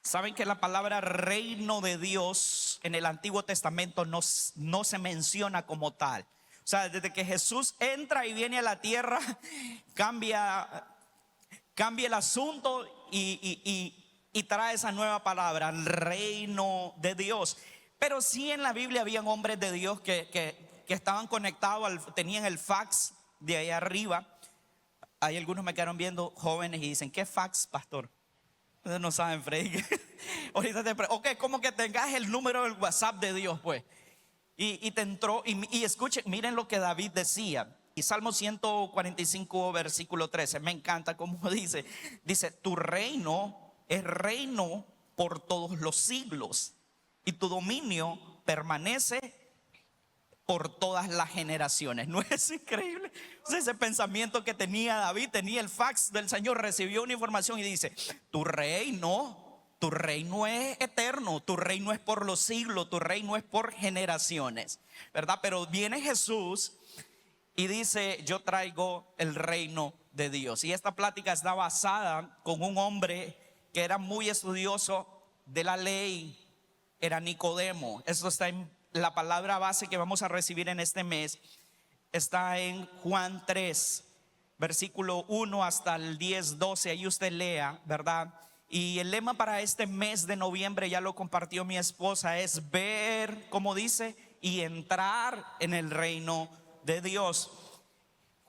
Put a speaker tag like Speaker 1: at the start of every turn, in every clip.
Speaker 1: Saben que la palabra reino de Dios en el Antiguo Testamento no se menciona como tal. O sea, desde que Jesús entra y viene a la tierra, cambia el asunto y trae esa nueva palabra, el reino de Dios. Pero sí, en la Biblia habían hombres de Dios que estaban conectados, tenían el fax de ahí arriba. Hay algunos me quedaron viendo, jóvenes, y dicen: ¿qué fax, pastor? Ustedes no saben, Freddy. Ahorita ok, como que tengas el número del WhatsApp de Dios, pues. Y te entró, y escuchen, miren lo que David decía. Y Salmo 145, versículo 13, me encanta como dice: tu reino es reino por todos los siglos, y tu dominio permanece por todas las generaciones. ¿No es increíble? Ese pensamiento que tenía David, tenía el fax del Señor, recibió una información y dice: tu reino es eterno, tu reino es por los siglos, tu reino es por generaciones, ¿verdad? Pero viene Jesús y dice: yo traigo el reino de Dios. Y esta plática está basada con un hombre que era muy estudioso de la ley, era Nicodemo. Eso está en la palabra base que vamos a recibir en este mes. Está en Juan 3, versículo 1 hasta el 10, 12. Ahí usted lea, ¿verdad? Y el lema para este mes de noviembre, ya lo compartió mi esposa, es ver, como dice, y entrar en el reino de Dios.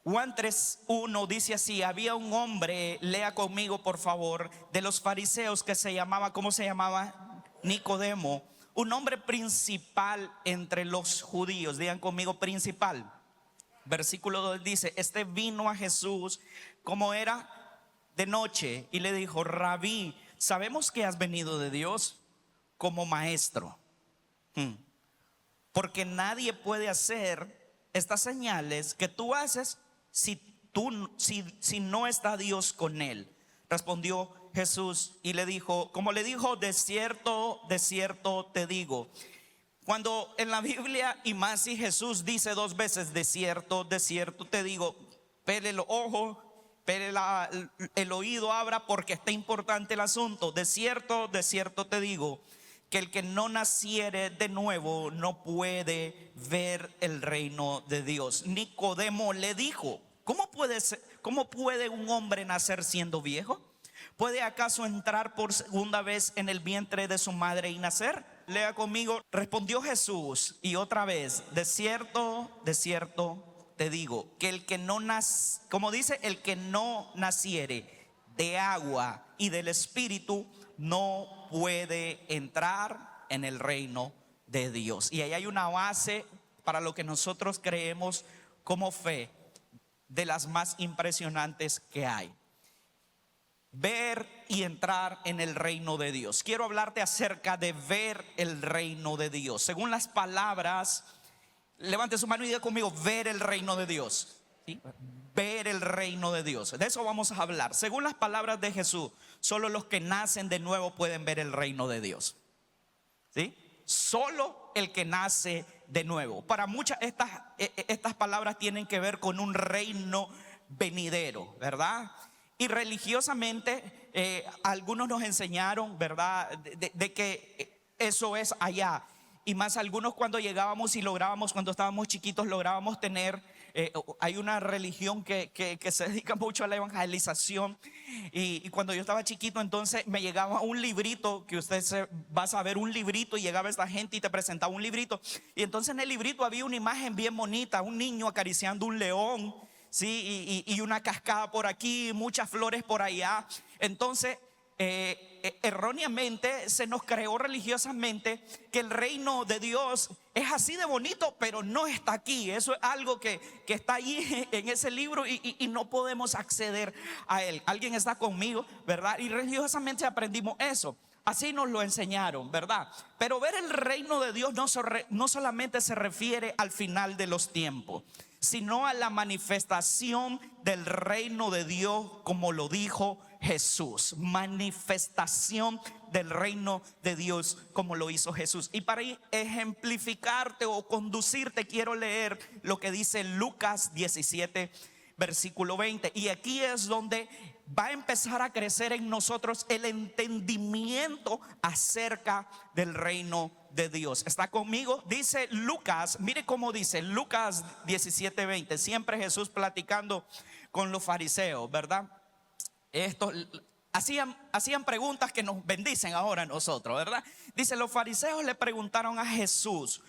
Speaker 1: Juan 3:1 dice así: había un hombre, lea conmigo por favor, de los fariseos que se llamaba, ¿cómo se llamaba? Nicodemo, un hombre principal entre los judíos. Digan conmigo: principal. Versículo 2 dice: este vino a Jesús como era de noche y le dijo: Rabí, sabemos que has venido de Dios como maestro, porque nadie puede hacer estas señales que tú haces si no está Dios con él. Respondió Jesús y le dijo, como le dijo: de cierto te digo. Cuando en la Biblia, y más si Jesús dice dos veces: de cierto te digo, pele los ojos, pele el oído, abra, porque está importante el asunto. De cierto te digo, que el que no naciere de nuevo no puede ver el reino de Dios. Nicodemo le dijo: ¿cómo puede un hombre nacer siendo viejo? ¿Puede acaso entrar por segunda vez en el vientre de su madre y nacer? Lea conmigo. Respondió Jesús y otra vez: de cierto te digo, que el que no nace, como dice, el que no naciere de agua y del Espíritu no puede entrar en el reino de Dios. Y ahí hay una base para lo que nosotros creemos como fe, de las más impresionantes que hay: ver y entrar en el reino de Dios. Quiero hablarte acerca de ver el reino de Dios. Según las palabras, levante su mano y diga conmigo: ver el reino de Dios. ¿Sí? Ver el reino de Dios. De eso vamos a hablar. Según las palabras de Jesús, solo los que nacen de nuevo pueden ver el reino de Dios. ¿Sí? Solo el que nace de nuevo. Para muchas estas palabras tienen que ver con un reino venidero, ¿verdad? Y religiosamente algunos nos enseñaron, ¿verdad?, de que eso es allá. Y más algunos, cuando llegábamos y lográbamos, cuando estábamos chiquitos, lográbamos tener, hay una religión que se dedica mucho a la evangelización. Y cuando yo estaba chiquito, entonces me llegaba un librito, que vas a ver un librito, y llegaba esta gente y te presentaba un librito. Y entonces en el librito había una imagen bien bonita: un niño acariciando un león, ¿sí? Y una cascada por aquí, muchas flores por allá. Entonces erróneamente se nos creó religiosamente que el reino de Dios es así de bonito, pero no está aquí. Eso es algo que está ahí en ese libro y no podemos acceder a él. Alguien está conmigo, ¿verdad? Y religiosamente aprendimos eso. Así nos lo enseñaron, ¿verdad? Pero ver el reino de Dios no solamente se refiere al final de los tiempos, sino a la manifestación del reino de Dios, como lo dijo Jesús. Manifestación del reino de Dios, como lo hizo Jesús. Y para ejemplificarte o conducirte, quiero leer lo que dice Lucas 17, versículo 20. Y aquí es donde va a empezar a crecer en nosotros el entendimiento acerca del reino de Dios. ¿Está conmigo? Dice Lucas, mire cómo dice Lucas 17:20. Siempre Jesús platicando con los fariseos, ¿verdad? Estos hacían preguntas que nos bendicen ahora a nosotros, ¿verdad? Dice, los fariseos le preguntaron a Jesús,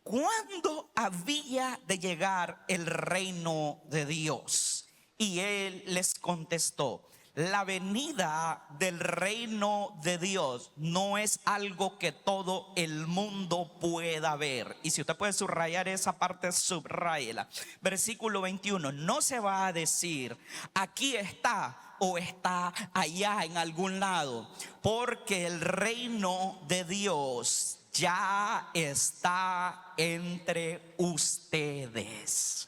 Speaker 1: ¿cuándo había de llegar el reino de Dios? Y él les contestó, la venida del reino de Dios no es algo que todo el mundo pueda ver. Y si usted puede subrayar esa parte, subráyela. Versículo 21, no se va a decir, aquí está o está allá en algún lado, porque el reino de Dios ya está entre ustedes.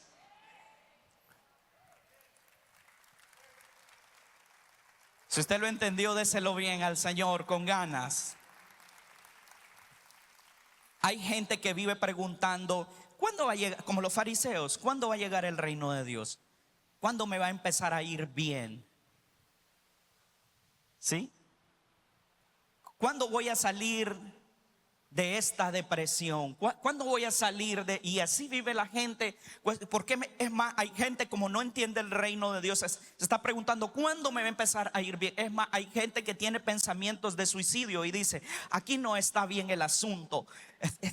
Speaker 1: Si usted lo entendió, déselo bien al Señor con ganas. Hay gente que vive preguntando, ¿cuándo va a llegar? Como los fariseos, ¿cuándo va a llegar el reino de Dios? ¿Cuándo me va a empezar a ir bien? ¿Sí? ¿Cuándo voy a salir de esta depresión? ¿Cuándo voy a salir de? Y así vive la gente. Porque es más, hay gente como no entiende el reino de Dios, se está preguntando, ¿cuándo me va a empezar a ir bien? Es más, hay gente que tiene pensamientos de suicidio y dice, aquí no está bien el asunto,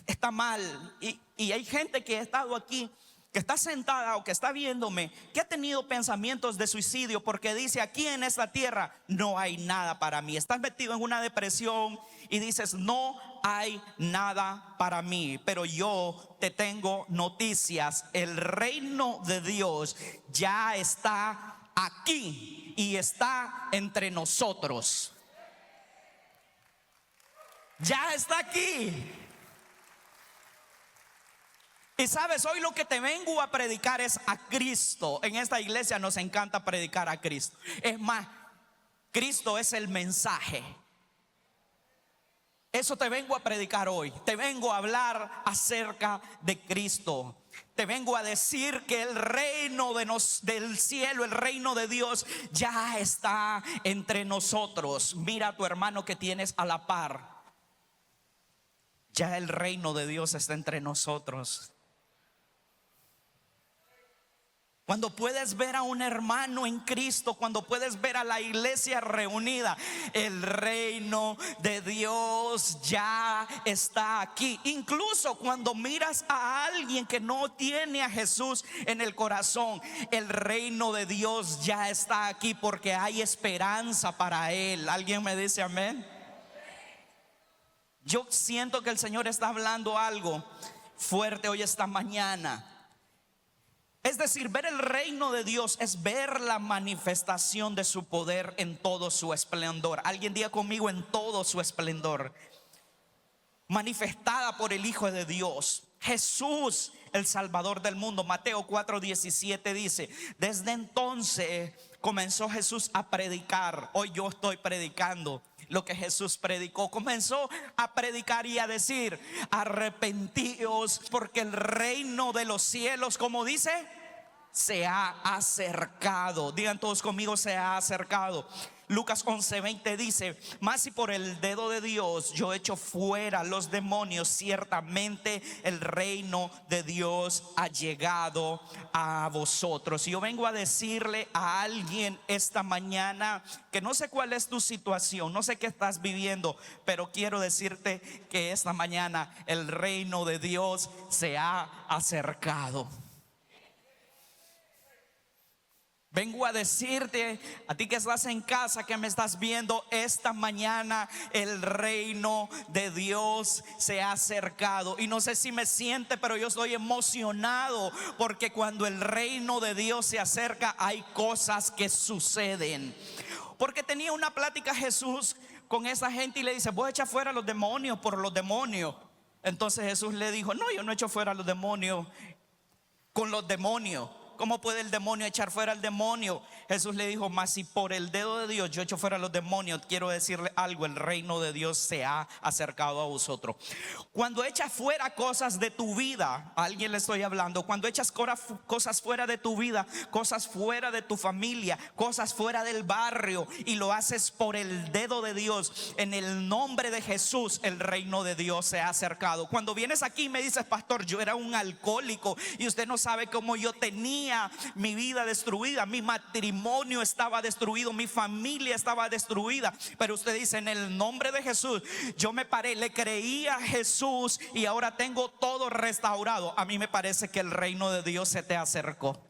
Speaker 1: está mal. Y hay gente que ha estado aquí, que está sentada o que está viéndome, que ha tenido pensamientos de suicidio porque dice, aquí en esta tierra no hay nada para mí. Estás metido en una depresión y dices, no hay nada para mí. Pero yo te tengo noticias, el reino de Dios ya está aquí y está entre nosotros. Ya está aquí. Y sabes, hoy lo que te vengo a predicar es a Cristo. En esta iglesia nos encanta predicar a Cristo. Es más, Cristo es el mensaje. Eso te vengo a predicar hoy. Te vengo a hablar acerca de Cristo. Te vengo a decir que el reino del cielo, el reino de Dios ya está entre nosotros. Mira a tu hermano que tienes a la par. Ya el reino de Dios está entre nosotros. Cuando puedes ver a un hermano en Cristo, cuando puedes ver a la iglesia reunida, el reino de Dios ya está aquí. Incluso cuando miras a alguien que no tiene a Jesús en el corazón, el reino de Dios ya está aquí porque hay esperanza para él. ¿Alguien me dice amén? Yo siento que el Señor está hablando algo fuerte hoy esta mañana. Es decir, ver el reino de Dios es ver la manifestación de su poder en todo su esplendor. Alguien diga conmigo, en todo su esplendor, manifestada por el Hijo de Dios, Jesús, el Salvador del mundo. Mateo 4:17 dice, desde entonces comenzó Jesús a predicar. Hoy yo estoy predicando lo que Jesús predicó. Comenzó a predicar y a decir, arrepentíos porque el reino de los cielos, como dice, se ha acercado. Digan todos conmigo, se ha acercado. Lucas 11:20 dice, mas si por el dedo de Dios yo echo fuera los demonios, ciertamente el reino de Dios ha llegado a vosotros. Y yo vengo a decirle a alguien esta mañana que no sé cuál es tu situación, no sé qué estás viviendo, pero quiero decirte que esta mañana el reino de Dios se ha acercado. Vengo a decirte a ti que estás en casa, que me estás viendo esta mañana, el reino de Dios se ha acercado. Y no sé si me siente, pero yo estoy emocionado porque cuando el reino de Dios se acerca hay cosas que suceden. Porque tenía una plática Jesús con esa gente y le dice, voy a echar fuera a los demonios por los demonios. Entonces Jesús le dijo, no, yo no echo fuera a los demonios con los demonios. ¿cómo puede el demonio echar fuera al demonio? Jesús le dijo, mas si por el dedo de Dios yo echo fuera a los demonios, quiero decirle algo, el reino de Dios se ha acercado a vosotros. Cuando echas fuera cosas de tu vida, a alguien le estoy hablando, cuando echas cosas fuera de tu vida, cosas fuera de tu familia, cosas fuera del barrio, y lo haces por el dedo de Dios, en el nombre de Jesús, el reino de Dios se ha acercado. Cuando vienes aquí y me dices, pastor, yo era un alcohólico y usted no sabe cómo yo tenía mi vida destruida, mi matrimonio estaba destruido, mi familia estaba destruida, pero usted dice, en el nombre de Jesús, yo me paré, le creí a Jesús y ahora tengo todo restaurado. A mí me parece que el reino de Dios se te acercó.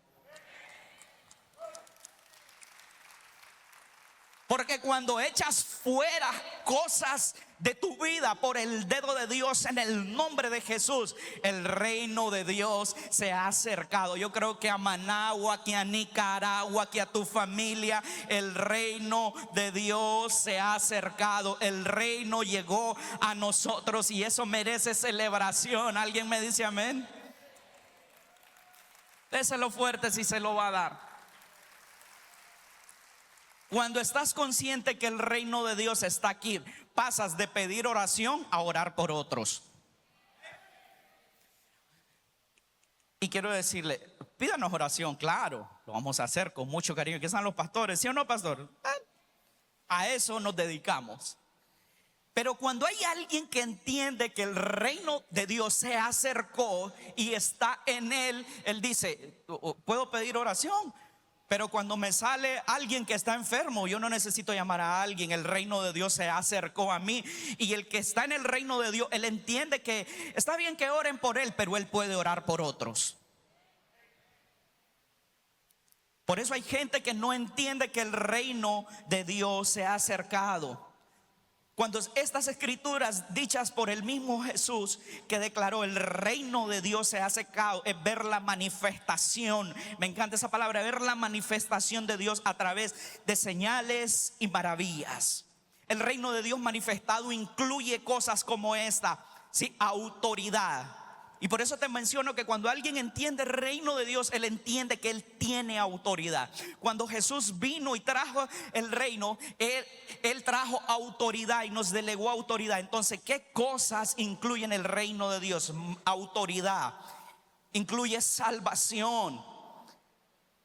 Speaker 1: Porque cuando echas fuera cosas de tu vida por el dedo de Dios, en el nombre de Jesús, el reino de Dios se ha acercado. Yo creo que a Managua, que a Nicaragua, que a tu familia, el reino de Dios se ha acercado. El reino llegó a nosotros y eso merece celebración. ¿Alguien me dice amén? Déselo fuerte si se lo va a dar. Cuando estás consciente que el reino de Dios está aquí, pasas de pedir oración a orar por otros. Y quiero decirle, pídanos oración, claro, lo vamos a hacer con mucho cariño. ¿Qué están los pastores? ¿Sí o no, pastor? A eso nos dedicamos. Pero cuando hay alguien que entiende que el reino de Dios se acercó y está en él, él dice, ¿puedo pedir oración? Pero cuando me sale alguien que está enfermo, yo no necesito llamar a alguien. El reino de Dios se acercó a mí. Y el que está en el reino de Dios, él entiende que está bien que oren por él, pero él puede orar por otros. Por eso hay gente que no entiende que el reino de Dios se ha acercado. Cuando estas escrituras dichas por el mismo Jesús, que declaró el reino de Dios se ha acercado, es ver la manifestación, me encanta esa palabra, ver la manifestación de Dios a través de señales y maravillas. El reino de Dios manifestado incluye cosas como esta, ¿sí? Autoridad. Y por eso te menciono que cuando alguien entiende el reino de Dios, él entiende que él tiene autoridad. Cuando Jesús vino y trajo el reino, él trajo autoridad y nos delegó autoridad. Entonces, ¿qué cosas incluyen el reino de Dios? Autoridad, incluye salvación.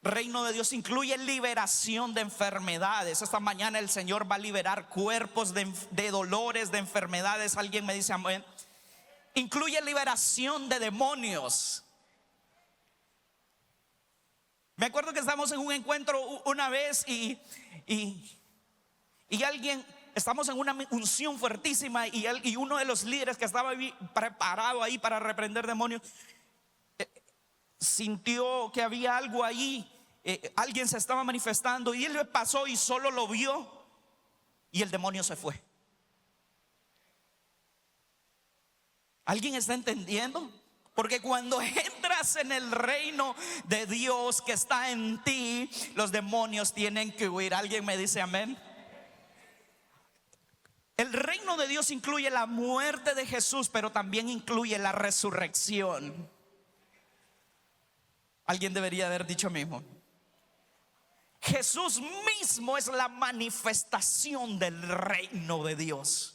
Speaker 1: Reino de Dios incluye liberación de enfermedades. Esta mañana el Señor va a liberar cuerpos de dolores, de enfermedades. Alguien me dice amén. Incluye liberación de demonios. Me acuerdo que estábamos en un encuentro una vez y alguien, estamos en una unción fuertísima y uno de los líderes que estaba preparado ahí para reprender demonios sintió que había algo ahí, alguien se estaba manifestando y él pasó y solo lo vio y el demonio se fue. ¿Alguien está entendiendo? Porque cuando entras en el reino de Dios que está en ti, los demonios tienen que huir. ¿Alguien me dice amén? El reino de Dios incluye la muerte de Jesús, pero también incluye la resurrección. Alguien debería haber dicho mismo. Jesús mismo es la manifestación del reino de Dios.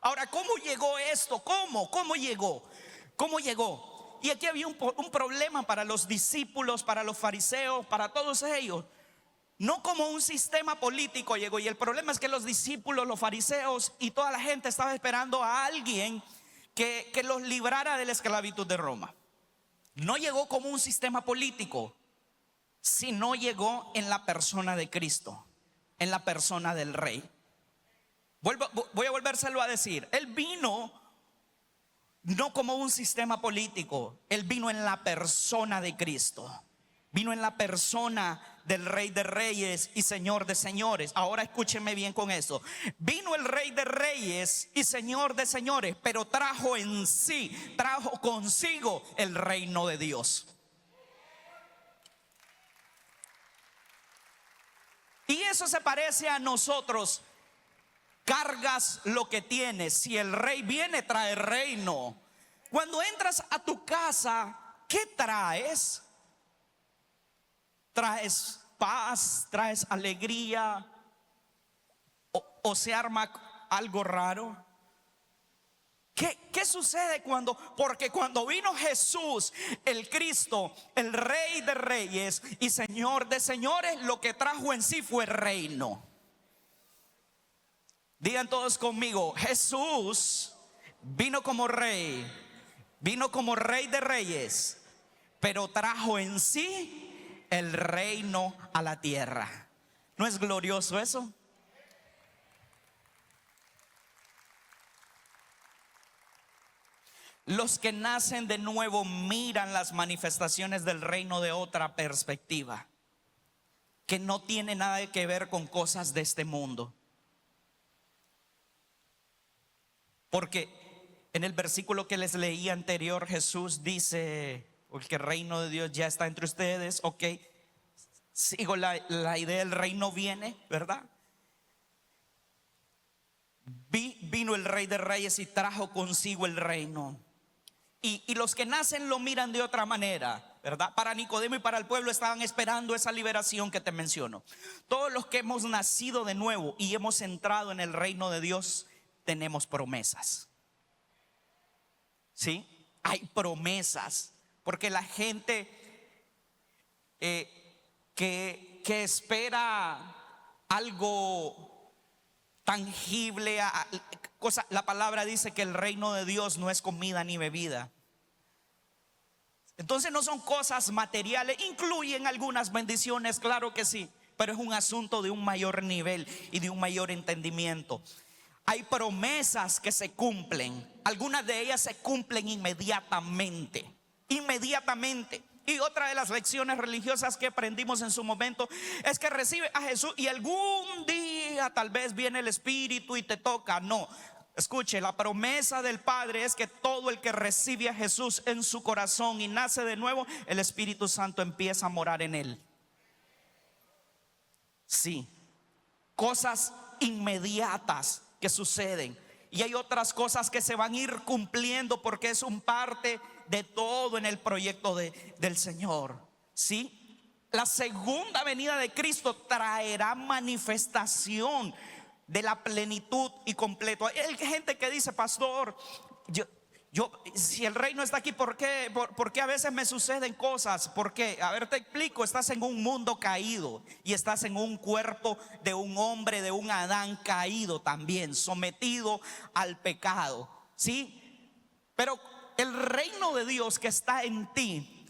Speaker 1: Ahora, ¿cómo llegó esto? ¿Cómo llegó? ¿Cómo llegó? Y aquí había un problema para los discípulos, para los fariseos, para todos ellos. No como un sistema político llegó. Y el problema es que los discípulos, los fariseos y toda la gente estaba esperando a alguien que los librara de la esclavitud de Roma. No llegó como un sistema político, sino llegó en la persona de Cristo, en la persona del Rey. Voy a volvérselo a decir. Él vino no como un sistema político, él vino en la persona de Cristo. Vino en la persona del Rey de Reyes y Señor de Señores. Ahora escúchenme bien con eso. Vino el Rey de Reyes y Señor de Señores, pero trajo consigo el reino de Dios. Y eso se parece a nosotros. Cargas lo que tienes. Si el rey viene, trae reino. Cuando entras a tu casa, ¿qué traes? traes paz, traes alegría, o se arma algo raro. ¿Qué sucede cuando? Porque cuando vino Jesús, el Cristo, el Rey de Reyes y Señor de Señores, lo que trajo en sí fue reino. Digan todos conmigo: Jesús vino como Rey de Reyes, pero trajo en sí el reino a la tierra. ¿No es glorioso eso? Los que nacen de nuevo miran las manifestaciones del reino de otra perspectiva, que no tiene nada que ver con cosas de este mundo. Porque en el versículo que les leí anterior, Jesús dice que el reino de Dios ya está entre ustedes. Ok, sigo la idea del reino viene, ¿verdad? Vino el Rey de Reyes y trajo consigo el reino. Y los que nacen lo miran de otra manera, ¿verdad? Para Nicodemo y para el pueblo estaban esperando esa liberación que te menciono. Todos los que hemos nacido de nuevo y hemos entrado en el reino de Dios, tenemos promesas. ¿Sí? Hay promesas. Porque la gente que espera algo tangible, la palabra dice que el reino de Dios no es comida ni bebida. Entonces no son cosas materiales. Incluyen algunas bendiciones, claro que sí, pero es un asunto de un mayor nivel y de un mayor entendimiento. Hay promesas que se cumplen. Algunas de ellas se cumplen inmediatamente. Y otra de las lecciones religiosas que aprendimos en su momento es que recibe a Jesús y algún día tal vez viene el Espíritu y te toca. No, escuche, la promesa del Padre es que todo el que recibe a Jesús en su corazón y nace de nuevo, el Espíritu Santo empieza a morar en él. Sí, cosas inmediatas que suceden. Y hay otras cosas que se van a ir cumpliendo porque es un parte de todo en el proyecto del Señor. ¿Sí? La segunda venida de Cristo traerá manifestación de la plenitud y completo. Hay gente que dice: pastor, si el reino está aquí, ¿por qué a veces me suceden cosas? ¿Por qué? A ver, te explico. Estás en un mundo caído y estás en un cuerpo de un hombre, de un Adán caído también, sometido al pecado. ¿Sí? Pero el reino de Dios que está en ti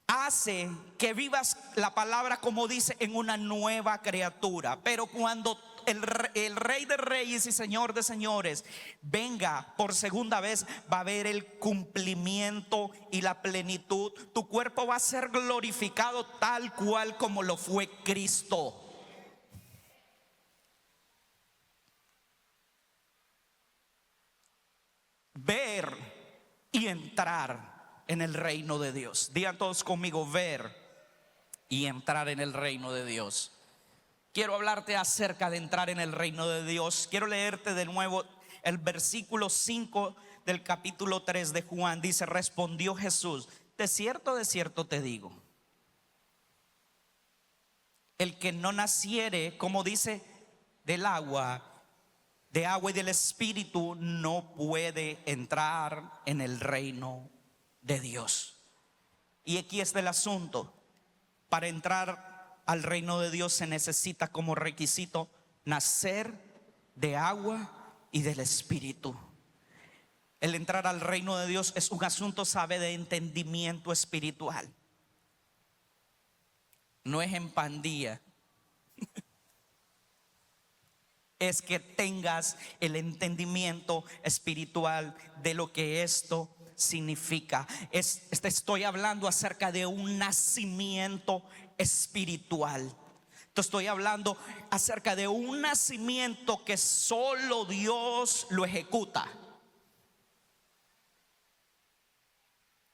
Speaker 1: hace que vivas la palabra, como dice, en una nueva criatura. Pero cuando el Rey de Reyes y Señor de Señores venga por segunda vez, va a haber el cumplimiento y la plenitud. Tu cuerpo va a ser glorificado tal cual como lo fue Cristo. Ver y entrar en el reino de Dios. Digan todos conmigo: ver y entrar en el reino de Dios. Quiero hablarte acerca de entrar en el reino de Dios. Quiero leerte de nuevo el versículo 5 del capítulo 3 de Juan. Dice: respondió Jesús: de cierto te digo, el que no naciere, como dice, de agua y del Espíritu, no puede entrar en el reino de Dios. Y aquí está el asunto. Para entrar al reino de Dios se necesita como requisito nacer de agua y del Espíritu. El entrar al reino de Dios es un asunto, sabe, de entendimiento espiritual. No es en pandilla. Es que tengas el entendimiento espiritual de lo que esto significa. Estoy hablando acerca de un nacimiento espiritual. Estoy hablando acerca de un nacimiento que solo Dios lo ejecuta.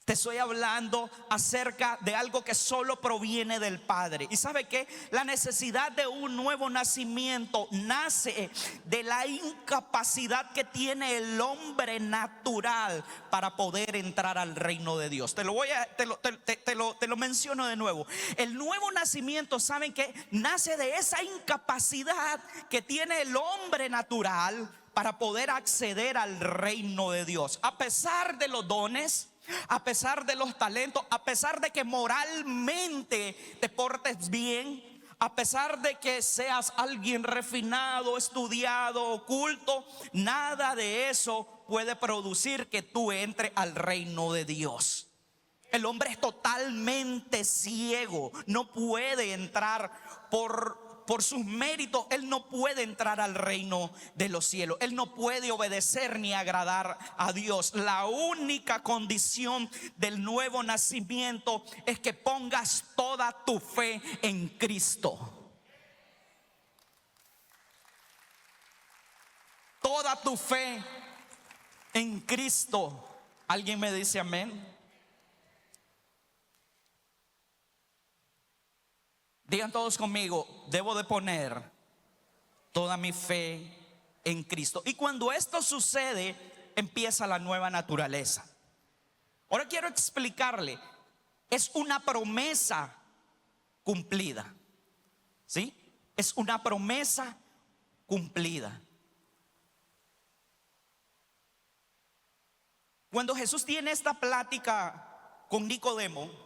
Speaker 1: Te estoy hablando acerca de algo que solo proviene del Padre. ¿Y sabe qué? La necesidad de un nuevo nacimiento nace de la incapacidad que tiene el hombre natural para poder entrar al reino de Dios. Te lo menciono de nuevo. El nuevo nacimiento, ¿saben qué? Nace de esa incapacidad que tiene el hombre natural para poder acceder al reino de Dios. A pesar de los dones, a pesar de los talentos, a pesar de que moralmente te portes bien, a pesar de que seas alguien refinado, estudiado, oculto, nada de eso puede producir que tú entres al reino de Dios. El hombre es totalmente ciego, no puede entrar por sus méritos. Él no puede entrar al reino de los cielos. Él no puede obedecer ni agradar a Dios. La única condición del nuevo nacimiento es que pongas toda tu fe en Cristo. Toda tu fe en Cristo. ¿Alguien me dice amén? Digan todos conmigo: debo de poner toda mi fe en Cristo. Y cuando esto sucede, empieza la nueva naturaleza. Ahora quiero explicarle: es una promesa cumplida. ¿Sí? Es una promesa cumplida. Cuando Jesús tiene esta plática con Nicodemo,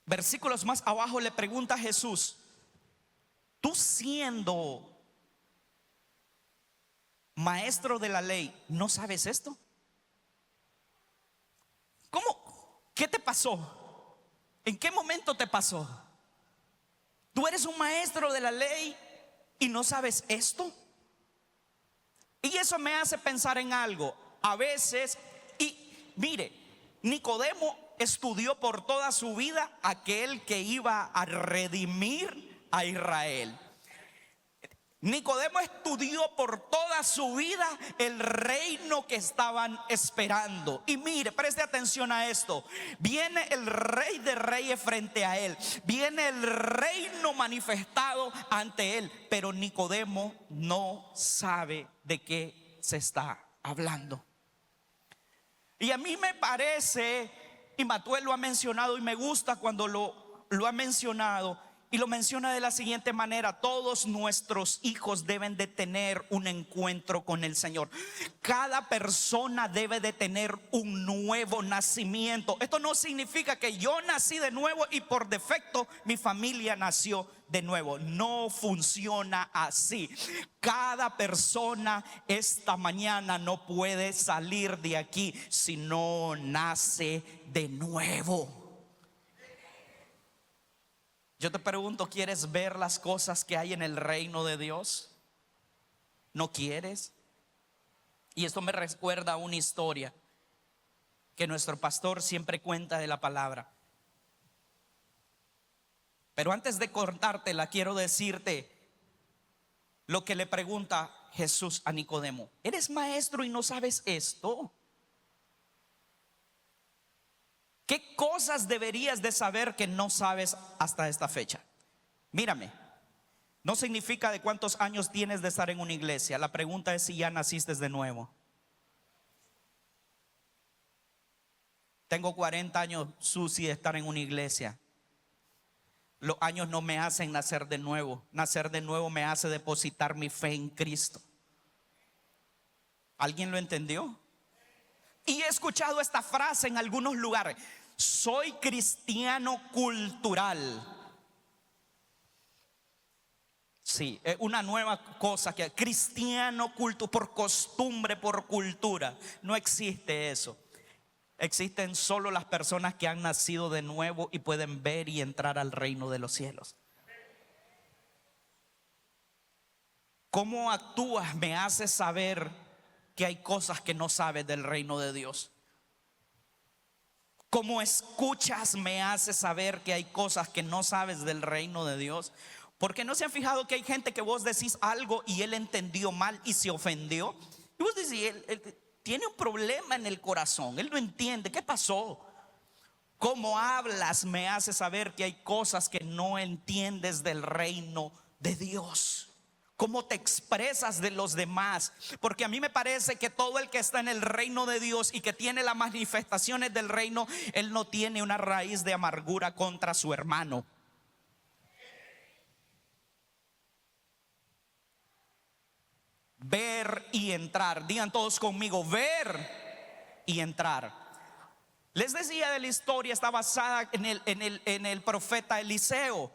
Speaker 1: versículos más abajo le pregunta a Jesús: tú siendo maestro de la ley, ¿no sabes esto? ¿Cómo? ¿Qué te pasó? ¿En qué momento te pasó? ¿Tú eres un maestro de la ley y no sabes esto? Y eso me hace pensar en algo. A veces, y mire, Nicodemo estudió por toda su vida aquel que iba a redimir a Israel. Nicodemo estudió por toda su vida el reino que estaban esperando. Y mire, preste atención a esto. Viene el Rey de Reyes frente a él. Viene el reino manifestado ante él. Pero Nicodemo no sabe de qué se está hablando. Y a mí me parece, y Matuel lo ha mencionado, y me gusta cuando lo ha mencionado, y lo menciona de la siguiente manera: todos nuestros hijos deben de tener un encuentro con el Señor. Cada persona debe de tener un nuevo nacimiento. Esto no significa que yo nací de nuevo y por defecto mi familia nació de nuevo. No funciona así. Cada persona esta mañana no puede salir de aquí si no nace de nuevo. Yo te pregunto: ¿quieres ver las cosas que hay en el reino de Dios? ¿No quieres? Y esto me recuerda a una historia que nuestro pastor siempre cuenta de la palabra. Pero antes de contártela, quiero decirte lo que le pregunta Jesús a Nicodemo: ¿eres maestro y no sabes esto? ¿Qué cosas deberías de saber que no sabes hasta esta fecha? Mírame, no significa de cuántos años tienes de estar en una iglesia. La pregunta es si ya naciste de nuevo. Tengo 40 años, Susi, de estar en una iglesia. Los años no me hacen nacer de nuevo. Nacer de nuevo me hace depositar mi fe en Cristo. ¿Alguien lo entendió? Y he escuchado esta frase en algunos lugares: soy cristiano cultural. Sí, es una nueva cosa, que cristiano culto, por costumbre, por cultura. No existe eso. Existen solo las personas que han nacido de nuevo y pueden ver y entrar al reino de los cielos. ¿Cómo actúas me hace saber que hay cosas que no sabes del reino de Dios? ¿Cómo escuchas me hace saber que hay cosas que no sabes del reino de Dios? Porque no se han fijado que hay gente que vos decís algo y él entendió mal y se ofendió. Y vos decís, tiene un problema en el corazón. Él no entiende qué pasó. Cómo hablas me hace saber que hay cosas que no entiendes del reino de Dios. Cómo te expresas de los demás. Porque a mí me parece que todo el que está en el reino de Dios y que tiene las manifestaciones del reino, él no tiene una raíz de amargura contra su hermano. Ver y entrar. Digan todos conmigo, ver y entrar. Les decía de la historia, está basada en el profeta Eliseo.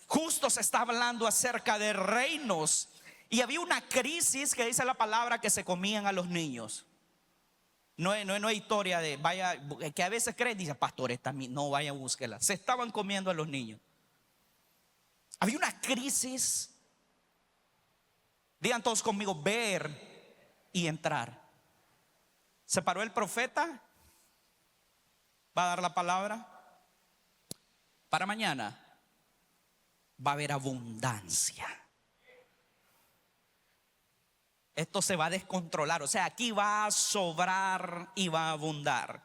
Speaker 1: Justo se está hablando acerca de reinos. Y había una crisis que dice la palabra que se comían a los niños. No es historia de vaya, que a veces creen, dice pastores también, no vaya, búsquela. Se estaban comiendo a los niños. Había una crisis. Digan todos conmigo, ver y entrar. Se paró el profeta. Va a dar la palabra. Para mañana va a haber abundancia. Esto se va a descontrolar. O sea, aquí va a sobrar y va a abundar.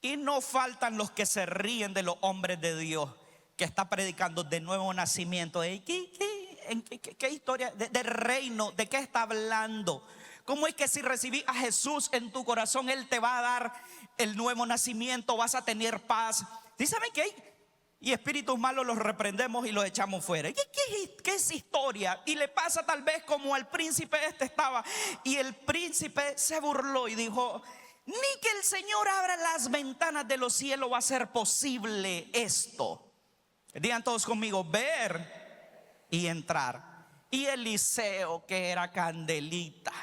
Speaker 1: Y no faltan los que se ríen de los hombres de Dios, que está predicando de nuevo nacimiento. ¿Qué historia de reino? ¿De qué está hablando? ¿Cómo es que si recibí a Jesús en tu corazón, Él te va a dar el nuevo nacimiento, vas a tener paz? ¿Sí saben qué? Y espíritus malos los reprendemos y los echamos fuera. ¿Qué es historia? Y le pasa tal vez como al príncipe estaba. Y el príncipe se burló y dijo: ni que el Señor abra las ventanas de los cielos va a ser posible esto. Digan todos conmigo, ver y entrar. Y Eliseo, que era candelita,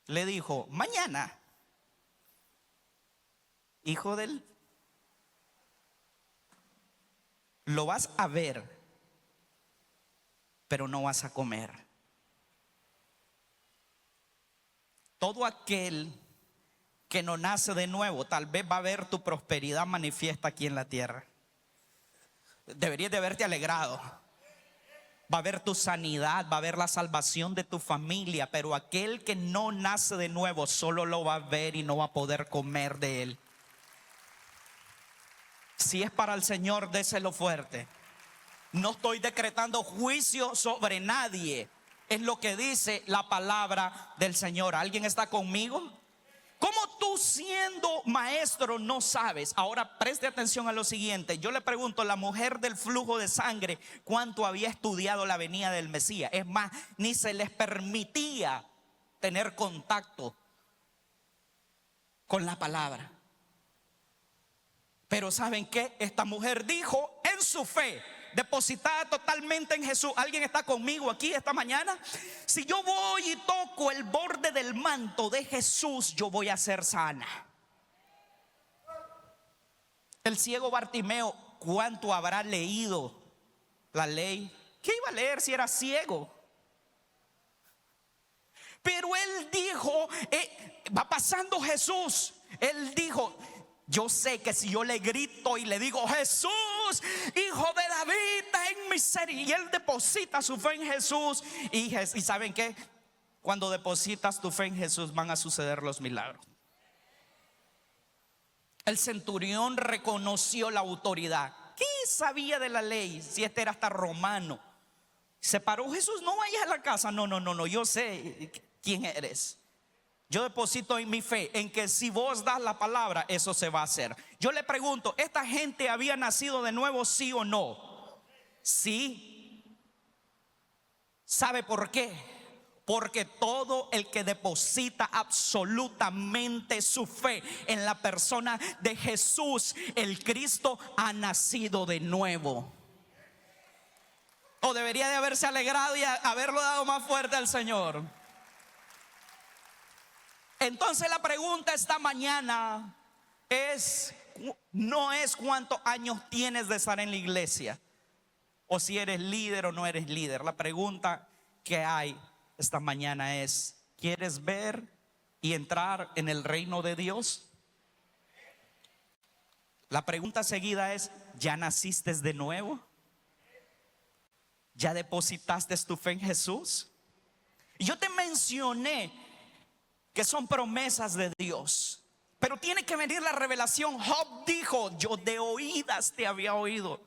Speaker 1: le dijo: mañana, hijo del, lo vas a ver, pero no vas a comer. Todo aquel que no nace de nuevo, tal vez va a ver tu prosperidad manifiesta aquí en la tierra. Deberías de haberte alegrado. Va a haber tu sanidad, va a haber la salvación de tu familia. Pero aquel que no nace de nuevo solo lo va a ver y no va a poder comer de él. Si es para el Señor, déselo fuerte. No estoy decretando juicio sobre nadie. Es lo que dice la palabra del Señor. ¿Alguien está conmigo? ¿Cómo tú siendo maestro no sabes? Ahora preste atención a lo siguiente. Yo le pregunto a la mujer del flujo de sangre cuánto había estudiado la venida del Mesías. Es más, ni se les permitía tener contacto con la palabra. Pero ¿saben qué? Esta mujer dijo en su fe, depositada totalmente en Jesús. ¿Alguien está conmigo aquí esta mañana? Si yo voy y toco el borde del manto de Jesús, yo voy a ser sana. El ciego Bartimeo, ¿cuánto habrá leído la ley? ¿Qué iba a leer si era ciego? Pero él dijo, va pasando Jesús. Él dijo: yo sé que si yo le grito y le digo: Jesús, hijo de David, ten misericordia, y él deposita su fe en Jesús. Y ¿saben qué? Cuando depositas tu fe en Jesús van a suceder los milagros. El centurión reconoció la autoridad. ¿Qué sabía de la ley? Si este era hasta romano. Se paró: Jesús, no vayas a la casa. No, yo sé quién eres. Yo deposito en mi fe, en que si vos das la palabra, eso se va a hacer. Yo le pregunto, ¿esta gente había nacido de nuevo, sí o no? Sí. ¿Sabe por qué? Porque todo el que deposita absolutamente su fe en la persona de Jesús, el Cristo, ha nacido de nuevo. O debería de haberse alegrado y haberlo dado más fuerte al Señor. Entonces la pregunta esta mañana no es cuántos años tienes de estar en la iglesia, o si eres líder o no eres líder. La pregunta que hay esta mañana es: ¿quieres ver y entrar en el reino de Dios? La pregunta seguida es: ¿ya naciste de nuevo? ¿Ya depositaste tu fe en Jesús? Y yo te mencioné que son promesas de Dios, pero tiene que venir la revelación. Job dijo: yo de oídas te había oído,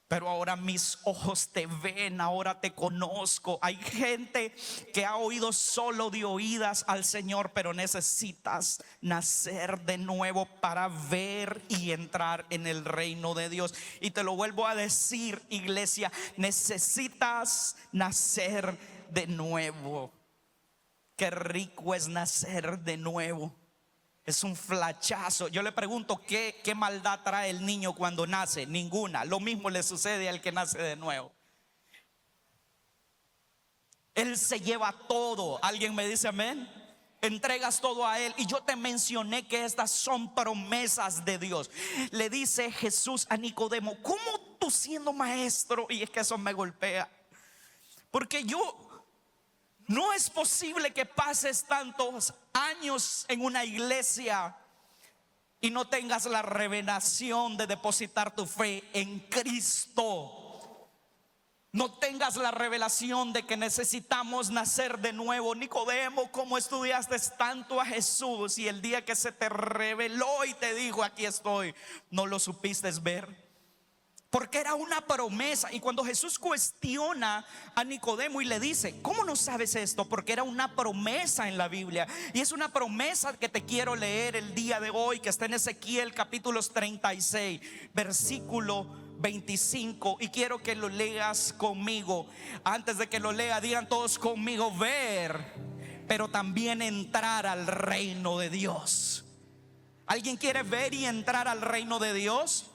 Speaker 1: pero ahora mis ojos te ven, ahora te conozco. Hay gente que ha oído solo de oídas al Señor, pero necesitas nacer de nuevo para ver y entrar en el reino de Dios. Y te lo vuelvo a decir, iglesia, necesitas nacer de nuevo. Qué rico es nacer de nuevo. Es un flachazo. Yo le pregunto, ¿qué maldad trae el niño cuando nace? Ninguna. Lo mismo le sucede al que nace de nuevo. Él se lleva todo. ¿Alguien me dice amén? Entregas todo a Él. Y yo te mencioné que estas son promesas de Dios. Le dice Jesús a Nicodemo: ¿cómo tú siendo maestro? Y es que eso me golpea, porque no es posible que pases tantos años en una iglesia y no tengas la revelación de depositar tu fe en Cristo. No tengas la revelación de que necesitamos nacer de nuevo. Nicodemo, ¿cómo estudiaste tanto a Jesús y el día que se te reveló y te dijo: aquí estoy, no lo supiste ver? Porque era una promesa. Y cuando Jesús cuestiona a Nicodemo y le dice: ¿cómo no sabes esto? Porque era una promesa en la Biblia. Y es una promesa que te quiero leer el día de hoy, que está en Ezequiel capítulos 36, versículo 25. Y quiero que lo leas conmigo. Antes de que lo lea, digan todos conmigo: ver, pero también entrar al reino de Dios. ¿Alguien quiere ver y entrar al reino de Dios?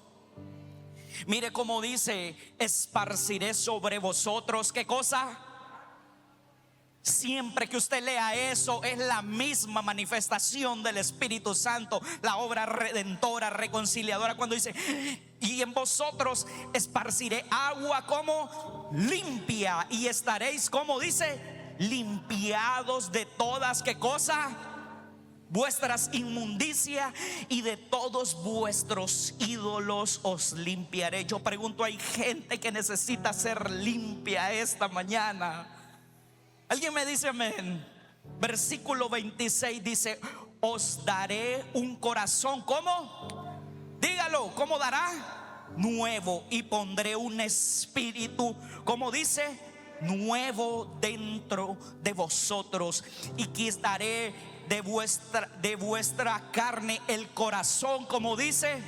Speaker 1: Mire cómo dice: esparciré sobre vosotros. ¿Qué cosa? Siempre que usted lea eso, es la misma manifestación del Espíritu Santo, la obra redentora, reconciliadora. Cuando dice: y en vosotros esparciré agua como limpia, y estaréis, como dice, limpiados de todas, ¿qué cosa? Vuestras inmundicias, y de todos vuestros ídolos os limpiaré. Yo pregunto, ¿hay gente que necesita ser limpia esta mañana? ¿Alguien me dice amén? Versículo 26 dice: os daré un corazón, ¿cómo? Dígalo, ¿cómo dará? Nuevo, y pondré un espíritu, ¿cómo dice? Nuevo dentro de vosotros, y quitaré de vuestra carne el corazón, como dice.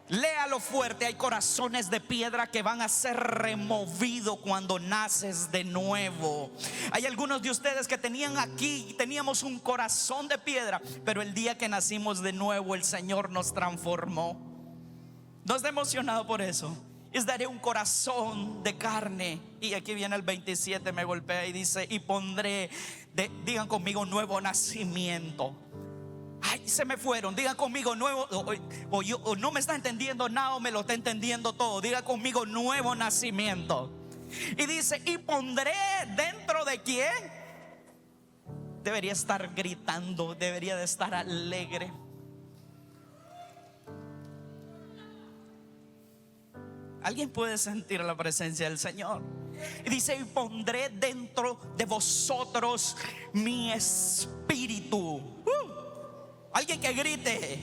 Speaker 1: Léalo fuerte: hay corazones de piedra que van a ser removidos cuando naces de nuevo. Hay algunos de ustedes que teníamos un corazón de piedra, pero el día que nacimos de nuevo, el Señor nos transformó. ¿No está emocionado por eso? Les daré un corazón de carne. Y aquí viene el 27, me golpea y dice: y pondré, digan conmigo, nuevo nacimiento. Ay, se me fueron. Digan conmigo, nuevo. O no me está entendiendo nada, o me lo está entendiendo todo. Diga conmigo, nuevo nacimiento. Y dice: y pondré dentro de quién. Debería estar gritando, debería de estar alegre. ¿Alguien puede sentir la presencia del Señor? Y dice: y pondré dentro de vosotros mi espíritu. Alguien que grite: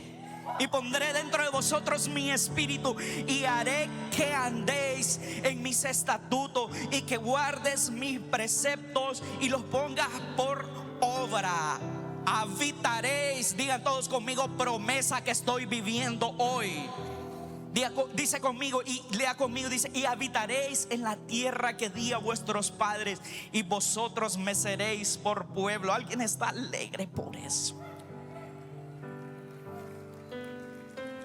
Speaker 1: y pondré dentro de vosotros mi espíritu, y haré que andéis en mis estatutos, y que guardes mis preceptos y los pongas por obra. Habitaréis, digan todos conmigo, promesa que estoy viviendo hoy. Dice conmigo y lea conmigo, dice: y habitaréis en la tierra que di a vuestros padres, y vosotros me seréis por pueblo. ¿Alguien está alegre por eso?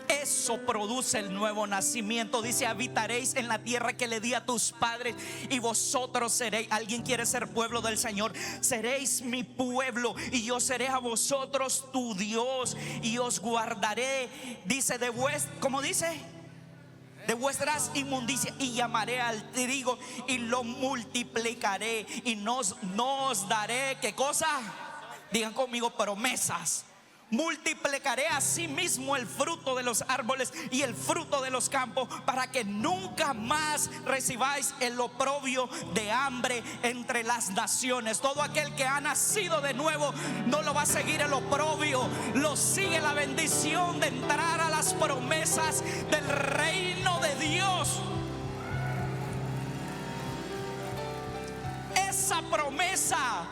Speaker 1: Eso produce el nuevo nacimiento. Dice: habitaréis en la tierra que le di a tus padres, y vosotros seréis. ¿Alguien quiere ser pueblo del Señor? Seréis mi pueblo, y yo seré a vosotros tu Dios, y os guardaré, dice, ¿cómo dice? De vuestras inmundicias, y llamaré al trigo y lo multiplicaré, y no os daré, ¿qué cosa? Digan conmigo, promesas. multiplicaré asimismo el fruto de los árboles y el fruto de los campos, para que nunca más recibáis el oprobio de hambre entre las naciones. Todo aquel que ha nacido de nuevo no lo va a seguir el oprobio, lo sigue la bendición de entrar a las promesas del reino de Dios. Esa promesa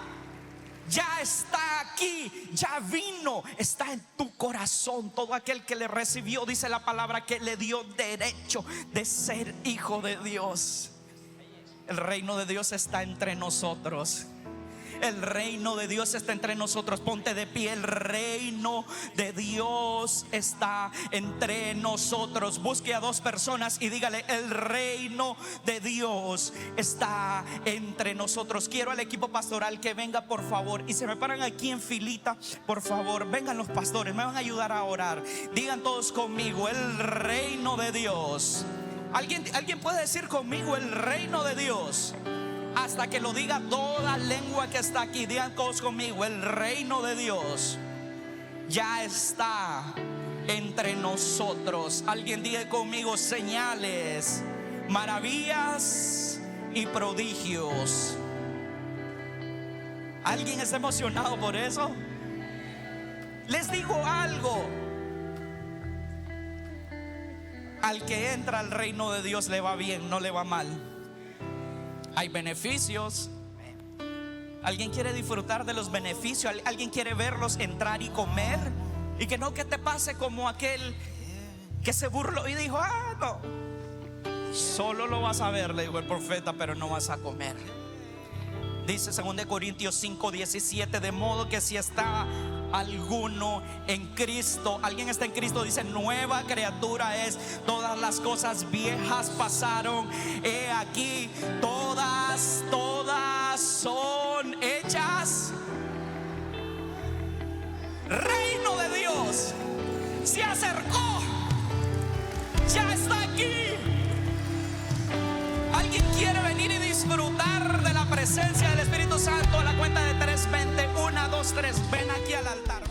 Speaker 1: ya está aquí, ya vino, está en tu corazón. Todo aquel que le recibió, dice la palabra, que le dio derecho de ser hijo de Dios. El reino de Dios está entre nosotros. El reino de Dios está entre nosotros. Ponte de pie. El reino de Dios está entre nosotros. Busque a dos personas y dígale: el reino de Dios está entre nosotros. Quiero al equipo pastoral que venga, por favor, y se me paran aquí en filita, por favor. Vengan los pastores, me van a ayudar a orar. Digan todos conmigo: el reino de Dios. ¿Alguien puede decir conmigo: el reino de Dios? Hasta que lo diga toda lengua que está aquí. Digan todos conmigo: el reino de Dios ya está entre nosotros. Alguien diga conmigo: señales, maravillas y prodigios. ¿Alguien está emocionado por eso? Les digo algo: al que entra al reino de Dios le va bien, no le va mal. Hay beneficios. ¿Alguien quiere disfrutar de los beneficios? ¿Alguien quiere verlos entrar y comer? Y que no que te pase como aquel que se burló y dijo: no, solo lo vas a ver, le dijo el profeta, pero no vas a comer. Dice 2 Corintios 5:17: de modo que si está alguno en Cristo, alguien está en Cristo, dice: nueva criatura es, todas las cosas viejas pasaron, he aquí todas son hechas. Reino de Dios se acercó, ya está aquí. ¿Alguien quiere venir y disfrutar de la presencia del Espíritu Santo? A la cuenta de 3, vente, 1, 2, 3, ven aquí al altar.